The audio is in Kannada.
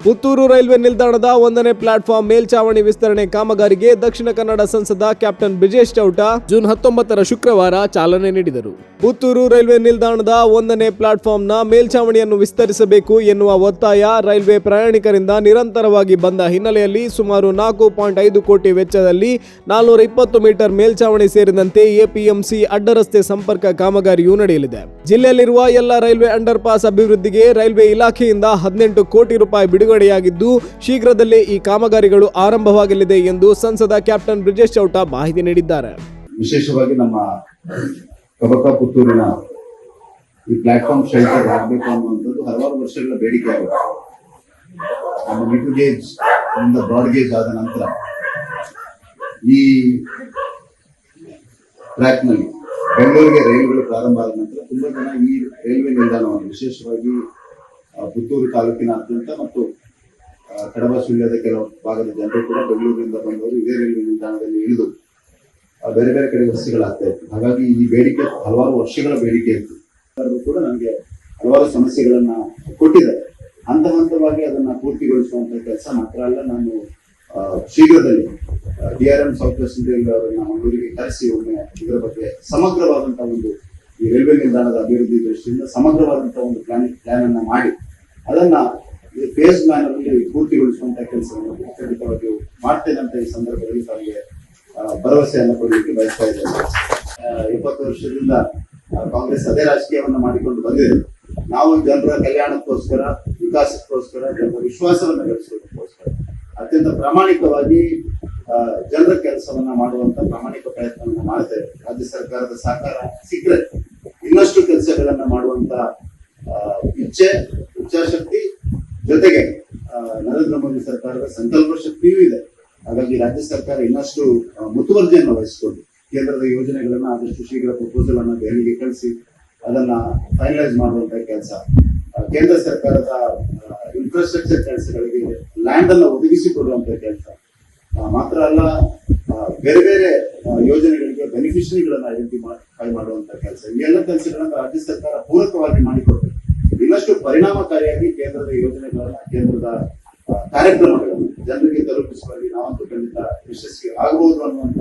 ಪುತ್ತೂರು ರೈಲ್ವೆ ನಿಲ್ದಾಣದ 1ನೇ ಪ್ಲಾಟ್ಫಾರ್ಮ್ ಮೇಲ್ಚಾವಣಿ ವಿಸ್ತರಣೆ ಕಾಮಗಾರಿಗೆ ದಕ್ಷಿಣ ಕನ್ನಡ ಸಂಸದ ಕ್ಯಾಪ್ಟನ್ ಬ್ರಿಜೇಶ್ ಚೌಟ ಜೂನ್ 19ರ ಶುಕ್ರವಾರ ಚಾಲನೆ ನೀಡಿದರು. ಪುತ್ತೂರು ರೈಲ್ವೆ ನಿಲ್ದಾಣದ 1ನೇ ಪ್ಲಾಟ್ಫಾರ್ಮ್ನ ಮೇಲ್ಚಾವಣಿಯನ್ನು ವಿಸ್ತರಿಸಬೇಕು ಎನ್ನುವ ಒತ್ತಾಯ ರೈಲ್ವೆ ಪ್ರಯಾಣಿಕರಿಂದ ನಿರಂತರವಾಗಿ ಬಂದ ಹಿನ್ನೆಲೆಯಲ್ಲಿ ಸುಮಾರು 4.5 ಕೋಟಿ ವೆಚ್ಚದಲ್ಲಿ 420 ಮೀಟರ್ ಮೇಲ್ಚಾವಣಿ ಸೇರಿದಂತೆ ಎಪಿಎಂಸಿ ಅಡ್ಡರಸ್ತೆ ಸಂಪರ್ಕ ಕಾಮಗಾರಿಯೂ ನಡೆಯಲಿದೆ. ಜಿಲ್ಲೆಯಲ್ಲಿರುವ ಎಲ್ಲ ರೈಲ್ವೆ ಅಂಡರ್ ಪಾಸ್ ಅಭಿವೃದ್ಧಿಗೆ ರೈಲ್ವೆ ಇಲಾಖೆಯಿಂದ 18 ಕೋಟಿ ರೂಪಾಯಿ ಬಿಡುಗಡೆಯಾಗಿದ್ದು ಶೀಘ್ರದಲ್ಲೇ ಈ ಕಾಮಗಾರಿಗಳು ಆರಂಭವಾಗಲಿದೆ ಎಂದು ಸಂಸದ ಕ್ಯಾಪ್ಟನ್ ಬ್ರಿಜೇಶ್ ಚೌಟ ಮಾಹಿತಿ ನೀಡಿದ್ದಾರೆ. ವಿಶೇಷವಾಗಿ ನಮ್ಮ ಕಬಕ ಪುತ್ತೂರಿನ ಈ ಪ್ಲಾಟ್ಫಾರ್ಮ್ ಶೆಲ್ಟರ್ ಆಗಬೇಕು ಅನ್ನುವಂಥದ್ದು ಹಲವಾರು ವರ್ಷಗಳ ಬೇಡಿಕೆ ಆಗುತ್ತೆ. ನಮ್ಮ ಮಿಡ್ ಗೇಜ್ ಇಂದ ಬ್ರಾಡ್ ಗೇಜ್ ಆದ ನಂತರ ಈ ಟ್ರ್ಯಾಕ್ ನಲ್ಲಿ ಬೆಂಗಳೂರಿಗೆ ರೈಲುಗಳು ಪ್ರಾರಂಭ ಆದ ನಂತರ ತುಂಬಾ ಜನ ಈ ರೈಲ್ವೆ ನಿಲ್ದಾಣವನ್ನು ವಿಶೇಷವಾಗಿ ಪುತ್ತೂರು ತಾಲೂಕಿನಾದ್ಯಂತ ಮತ್ತು ಕಡಬ ಸುಳ್ಯದ ಕೆಲವು ಭಾಗದ ಜನರು ಕೂಡ ಬೆಂಗಳೂರಿನಿಂದ ಬಂದವರು ಇದೇ ರೈಲ್ವೆ ನಿಲ್ದಾಣದಲ್ಲಿ ಇಳಿದು ಬೇರೆ ಬೇರೆ ಕಡೆ ಬಸ್ಸುಗಳಾಗ್ತಾ ಇತ್ತು. ಹಾಗಾಗಿ ಈ ಬೇಡಿಕೆ ಹಲವಾರು ವರ್ಷಗಳ ಬೇಡಿಕೆ ಇತ್ತು. ಕೂಡ ನನಗೆ ಹಲವಾರು ಸಮಸ್ಯೆಗಳನ್ನ ಕೊಟ್ಟಿದ್ದಾರೆ. ಹಂತ ಹಂತವಾಗಿ ಅದನ್ನ ಪೂರ್ತಿಗೊಳಿಸುವಂತ ಕೆಲಸ ಮಾತ್ರ ಅಲ್ಲ, ನಾನು ಶೀಘ್ರದಲ್ಲಿ DRM ಸೌತ್ ವೆಸ್ಟರ್ನ್ ರೈಲ್ವೆ ಅವರನ್ನ ಮಂಗಳೂರಿಗೆ ಕರೆಸಿ ಒಮ್ಮೆ ಇದರ ಬಗ್ಗೆ ಸಮಗ್ರವಾದಂತಹ ಒಂದು ಈ ರೈಲ್ವೆ ನಿಲ್ದಾಣದ ಅಭಿವೃದ್ಧಿ ದೃಷ್ಟಿಯಿಂದ ಸಮಗ್ರವಾದಂತಹ ಒಂದು ಪ್ಲಾನ್ ಅನ್ನ ಮಾಡಿ ಅದನ್ನ ಫೇಸ್ ಮ್ಯಾನರ್ ಅಲ್ಲಿ ಪೂರ್ತಿಗೊಳಿಸುವಂತಹ ಕೆಲಸವನ್ನು ಖಂಡಿತವಾಗಿ ಮಾಡ್ತೇನೆ ಅಂತ ಈ ಸಂದರ್ಭದಲ್ಲಿ ತಮಗೆ ಭರವಸೆಯನ್ನು ಕೊಡಲಿಕ್ಕೆ ಬಯಸ್ತಾ ಇದ್ದೇನೆ. 20 ವರ್ಷದಿಂದ ಕಾಂಗ್ರೆಸ್ ಅದೇ ರಾಜಕೀಯವನ್ನು ಮಾಡಿಕೊಂಡು ಬಂದಿದೆ. ನಾವು ಜನರ ಕಲ್ಯಾಣಕ್ಕೋಸ್ಕರ, ವಿಕಾಸಕ್ಕೋಸ್ಕರ, ಜನರ ವಿಶ್ವಾಸವನ್ನು ಗಳಿಸೋದಕ್ಕೋಸ್ಕರ ಅತ್ಯಂತ ಪ್ರಾಮಾಣಿಕವಾಗಿ ಜನರ ಕೆಲಸವನ್ನ ಮಾಡುವಂತ ಪ್ರಾಮಾಣಿಕ ಪ್ರಯತ್ನವನ್ನು ಮಾಡ್ತೇವೆ. ರಾಜ್ಯ ಸರ್ಕಾರದ ಸಹಕಾರ ಸಿಕ್ಕರೆ ಇನ್ನಷ್ಟು ಕೆಲಸಗಳನ್ನ ಮಾಡುವಂತ ಇಚ್ಛಾಶಕ್ತಿ ಜೊತೆಗೆ ನರೇಂದ್ರ ಮೋದಿ ಸರ್ಕಾರದ ಸಂಕಲ್ಪ ಶಕ್ತಿಯೂ ಇದೆ. ಹಾಗಾಗಿ ರಾಜ್ಯ ಸರ್ಕಾರ ಇನ್ನಷ್ಟು ಮುತುವರ್ಜಿಯನ್ನು ವಹಿಸಿಕೊಂಡು ಕೇಂದ್ರದ ಯೋಜನೆಗಳನ್ನ ಆದಷ್ಟು ಶೀಘ್ರ ಪ್ರಪೋಸಲ್ ಅನ್ನ ದೆಹಲಿಗೆ ಕಳಿಸಿ ಅದನ್ನ ಫೈನಲೈಸ್ ಮಾಡುವಂತ ಕೆಲಸ, ಕೇಂದ್ರ ಸರ್ಕಾರದ ಇನ್ಫ್ರಾಸ್ಟ್ರಕ್ಚರ್ ಕೆಲಸಗಳಿಗೆ ಲ್ಯಾಂಡ್ ಅನ್ನ ಒದಗಿಸಿಕೊಡುವಂತ ಕೆಲಸ ಮಾತ್ರ ಅಲ್ಲ, ಬೇರೆ ಬೇರೆ ಯೋಜನೆಗಳಿಗೆ ಬೆನಿಫಿಷರಿಗಳನ್ನ ಐಡೆಂಟಿಫೈ ಮಾಡುವಂತ ಕೆಲಸ, ಈ ಎಲ್ಲ ಕೆಲಸಗಳನ್ನ ರಾಜ್ಯ ಸರ್ಕಾರ ಪೂರಕವಾಗಿ ಮಾಡಿಕೊಡ್ಬೇಕು. ಇನ್ನಷ್ಟು ಪರಿಣಾಮಕಾರಿಯಾಗಿ ಕೇಂದ್ರದ ಯೋಜನೆಗಳನ್ನ, ಕೇಂದ್ರದ ಕಾರ್ಯಕ್ರಮಗಳನ್ನು ಜನರಿಗೆ ತಲುಪಿಸುವಲ್ಲಿ ನಾವಂತೂ ಖಂಡಿತ ಯಶಸ್ವಿ ಆಗಬಹುದು ಅನ್ನುವಂತ